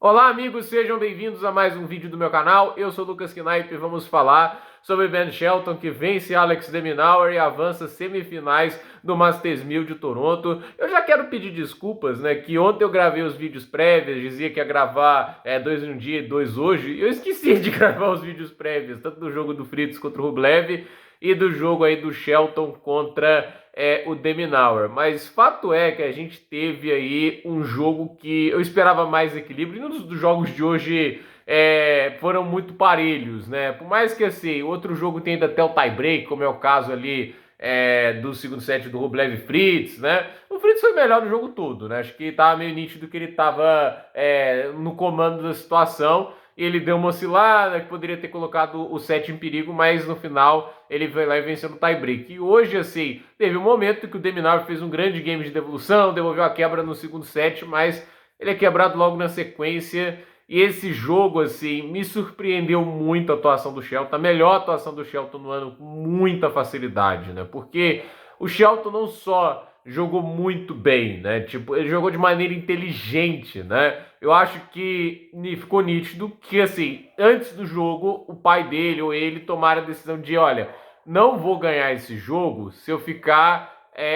Olá, amigos, sejam bem-vindos a mais um vídeo do meu canal. Eu sou o Lucas Knipe e vamos falar sobre Ben Shelton, que vence Alex de Minaur e avança semifinais do Masters 1000 de Toronto. Eu já quero pedir desculpas, né, que ontem eu gravei os vídeos prévios, dizia que ia gravar dois um dia e dois hoje. Eu esqueci de gravar os vídeos prévios, tanto do jogo do Fritz contra o Rublev e do jogo aí do Shelton contra o de Minaur. Mas fato é que a gente teve aí um jogo que eu esperava mais equilíbrio. E um dos jogos de hoje foram muito parelhos, né? Por mais que assim, outro jogo tenha até o tie break, como é o caso ali do segundo set do Rublev Fritz, né? O Fritz foi melhor no jogo todo, né? Acho que tava meio nítido que ele tava no comando da situação. Ele deu uma oscilada, que poderia ter colocado o set em perigo, mas no final ele foi lá e venceu no tie-break. E hoje, assim, teve um momento que o de Minaur fez um grande game de devolução, devolveu a quebra no segundo set, mas ele é quebrado logo na sequência. E esse jogo, assim, me surpreendeu muito a atuação do Shelton, a melhor atuação do Shelton no ano, com muita facilidade, né? Porque o Shelton não só jogou muito bem, né? Tipo, ele jogou de maneira inteligente, né? Eu acho que ficou nítido que, assim, antes do jogo, o pai dele ou ele tomaram a decisão de, olha, não vou ganhar esse jogo se eu ficar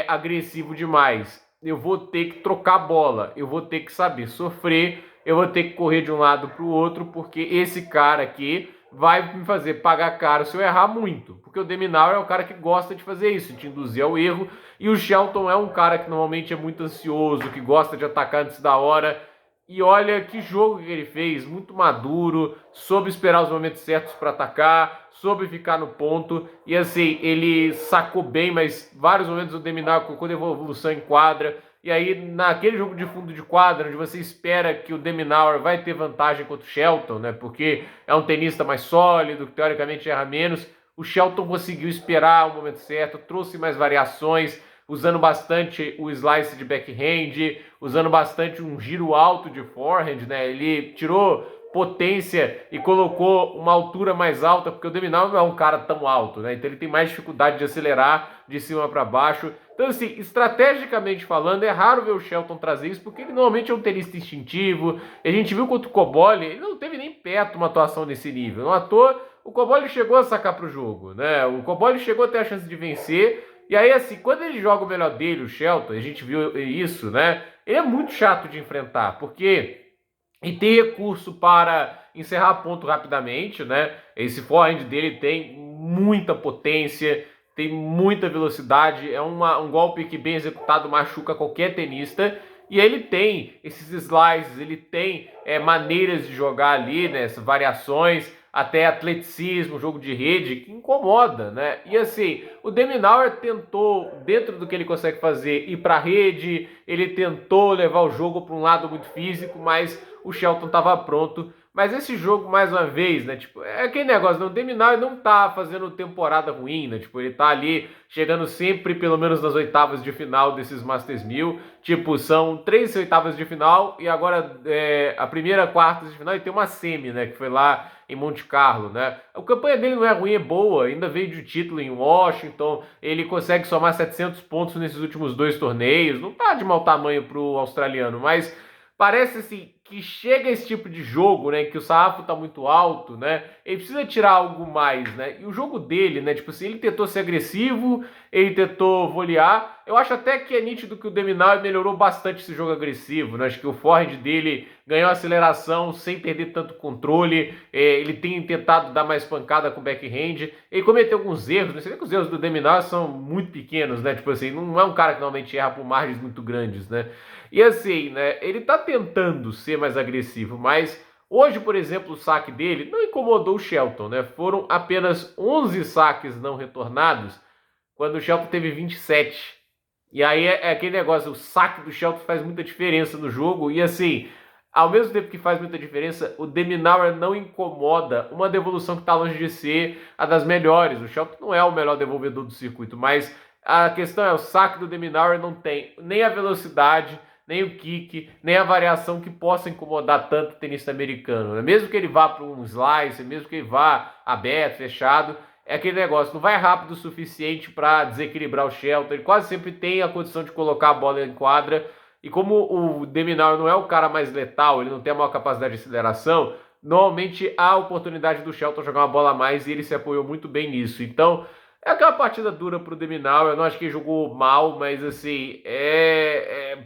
agressivo demais. Eu vou ter que trocar bola, eu vou ter que saber sofrer, eu vou ter que correr de um lado para o outro, porque esse cara aqui vai me fazer pagar caro se eu errar muito. Porque o de Minaur é o cara que gosta de fazer isso, de induzir ao erro, e o Shelton é um cara que normalmente é muito ansioso, que gosta de atacar antes da hora. E olha que jogo que ele fez, muito maduro, soube esperar os momentos certos para atacar, soube ficar no ponto. E assim, ele sacou bem, mas vários momentos o Deminar colocou devolução em quadra. E aí, naquele jogo de fundo de quadra, onde você espera que o Deminaur vai ter vantagem contra o Shelton, né? Porque é um tenista mais sólido, que teoricamente erra menos. O Shelton conseguiu esperar o momento certo, trouxe mais variações, usando bastante o slice de backhand, usando bastante um giro alto de forehand, né? Ele tirou potência e colocou uma altura mais alta, porque o de Minaur não é um cara tão alto, né? Então ele tem mais dificuldade de acelerar de cima para baixo. Então, assim, estrategicamente falando, é raro ver o Shelton trazer isso, porque ele normalmente é um tenista instintivo. A gente viu contra o Cobolli, ele não teve nem perto uma atuação nesse nível. Não à toa, o Cobolli chegou a sacar pro jogo, né? O Cobolli chegou a ter a chance de vencer. E aí, assim, quando ele joga o melhor dele, o Shelton, a gente viu isso, né? Ele é muito chato de enfrentar, porque e tem recurso para encerrar ponto rapidamente, né? Esse forehand dele tem muita potência, tem muita velocidade, é um golpe que bem executado machuca qualquer tenista. E ele tem esses slices, ele tem maneiras de jogar ali, né? Essas variações, até atleticismo, jogo de rede, que incomoda, né? E assim, o de Minaur tentou, dentro do que ele consegue fazer, ir para a rede, ele tentou levar o jogo para um lado muito físico, mas o Shelton estava pronto. Mas esse jogo, mais uma vez, né? Tipo, é aquele negócio, né? O de Minaur não tá fazendo temporada ruim, né? Tipo, ele tá ali chegando sempre, pelo menos nas oitavas de final desses Masters 1000. Tipo, são 3 oitavas de final e agora a primeira quartas de final e tem uma semi, né? Que foi lá em Monte Carlo, né? A campanha dele não é ruim, é boa. Ainda veio de título em Washington. Ele consegue somar 700 pontos nesses últimos 2 torneios. Não tá de mau tamanho pro australiano, mas parece assim que chega esse tipo de jogo, né, que o sarrafo tá muito alto, né, ele precisa tirar algo mais, né, e o jogo dele, né, tipo assim, ele tentou ser agressivo, ele tentou volear, eu acho até que é nítido que o de Minaur melhorou bastante esse jogo agressivo, né, acho que o forehand dele ganhou aceleração sem perder tanto controle, ele tem tentado dar mais pancada com o backhand, ele cometeu alguns erros, né, você vê que os erros do de Minaur são muito pequenos, né, tipo assim, não é um cara que normalmente erra por margens muito grandes, né, e assim, né, ele tá tentando ser mais agressivo, mas hoje, por exemplo, o saque dele não incomodou o Shelton, né? Foram apenas 11 saques não retornados, quando o Shelton teve 27. E aí é aquele negócio, o saque do Shelton faz muita diferença no jogo, e assim, ao mesmo tempo que faz muita diferença, o de Minaur não incomoda uma devolução que está longe de ser a das melhores. O Shelton não é o melhor devolvedor do circuito, mas a questão é, o saque do de Minaur não tem nem a velocidade, nem o kick, nem a variação que possa incomodar tanto o tenista americano, né? Mesmo que ele vá para um slice, mesmo que ele vá aberto, fechado, é aquele negócio, não vai rápido o suficiente para desequilibrar o Shelton. Ele quase sempre tem a condição de colocar a bola em quadra. E como o Deminaur não é o cara mais letal, ele não tem a maior capacidade de aceleração, normalmente há a oportunidade do Shelton jogar uma bola a mais e ele se apoiou muito bem nisso. Então, é aquela partida dura pro Deminaur. Eu não acho que ele jogou mal, mas assim,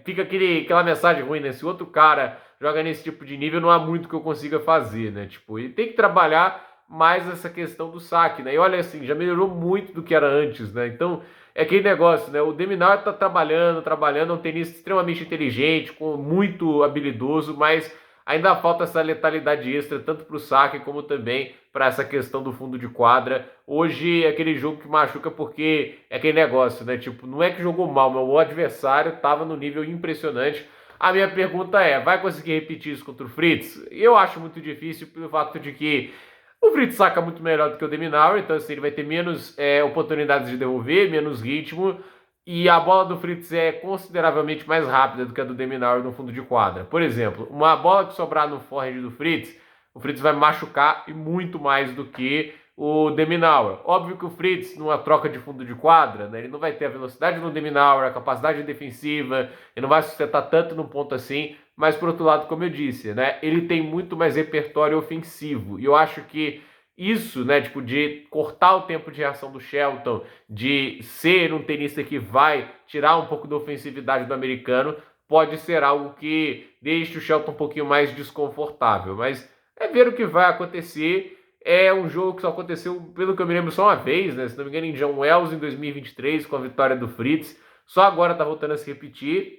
fica aquela mensagem ruim, né? Se outro cara joga nesse tipo de nível, não há muito que eu consiga fazer, né? Tipo, ele tem que trabalhar mais essa questão do saque, né? E olha assim, já melhorou muito do que era antes, né? Então, é aquele negócio, né? O Deminaur tá trabalhando, é um tenista extremamente inteligente, muito habilidoso, mas ainda falta essa letalidade extra, tanto para o saque como também para essa questão do fundo de quadra. Hoje é aquele jogo que machuca porque é aquele negócio, né? Tipo, não é que jogou mal, mas o adversário estava no nível impressionante. A minha pergunta é, vai conseguir repetir isso contra o Fritz? Eu acho muito difícil pelo fato de que o Fritz saca muito melhor do que o Deminaur, então assim, ele vai ter menos oportunidades de devolver, menos ritmo, e a bola do Fritz é consideravelmente mais rápida do que a do Deminaur no fundo de quadra. Por exemplo, uma bola que sobrar no forehand do Fritz, o Fritz vai machucar e muito mais do que o Deminaur. Óbvio que o Fritz, numa troca de fundo de quadra, né, ele não vai ter a velocidade do Deminaur, a capacidade defensiva, ele não vai sustentar tanto no ponto assim, mas por outro lado, como eu disse, né, ele tem muito mais repertório ofensivo. E eu acho que isso, né, tipo, de cortar o tempo de reação do Shelton, de ser um tenista que vai tirar um pouco da ofensividade do americano, pode ser algo que deixe o Shelton um pouquinho mais desconfortável. Mas é ver o que vai acontecer. É um jogo que só aconteceu, pelo que eu me lembro, só uma vez, né? Se não me engano, em John Wells em 2023, com a vitória do Fritz. Só agora tá voltando a se repetir.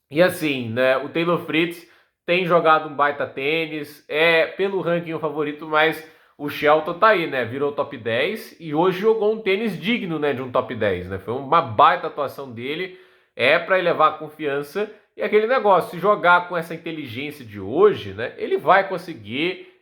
E assim, né? O Taylor Fritz tem jogado um baita tênis, é pelo ranking o favorito, mas o Shelton tá aí, né? Virou top 10 e hoje jogou um tênis digno, né, de um top 10, né? Foi uma baita atuação dele, para elevar a confiança e aquele negócio, se jogar com essa inteligência de hoje, né, ele vai conseguir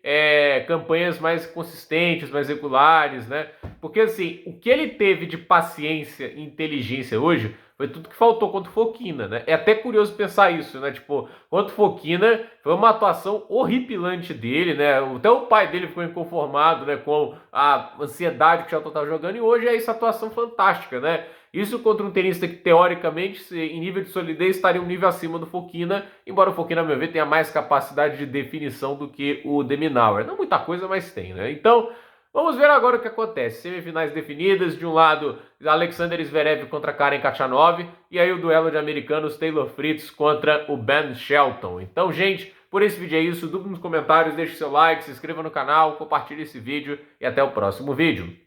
campanhas mais consistentes, mais regulares, né? Porque assim, o que ele teve de paciência e inteligência hoje foi tudo que faltou contra o Fokina, né? É até curioso pensar isso, né? Tipo, contra o Fokina foi uma atuação horripilante dele, né? Até o pai dele ficou inconformado, né? Com a ansiedade que o Shelton estava jogando e hoje é essa atuação fantástica, né? Isso contra um tenista que, teoricamente, em nível de solidez, estaria um nível acima do Fokina, embora o Fokina, a meu ver, tenha mais capacidade de definição do que o Deminaur. Não muita coisa, mas tem, né? Então, vamos ver agora o que acontece. Semifinais definidas, de um lado, Alexander Zverev contra Karen Khachanov, e aí o duelo de americanos Taylor Fritz contra o Ben Shelton. Então, gente, por esse vídeo é isso. Dúvida nos comentários, deixe seu like, se inscreva no canal, compartilhe esse vídeo e até o próximo vídeo.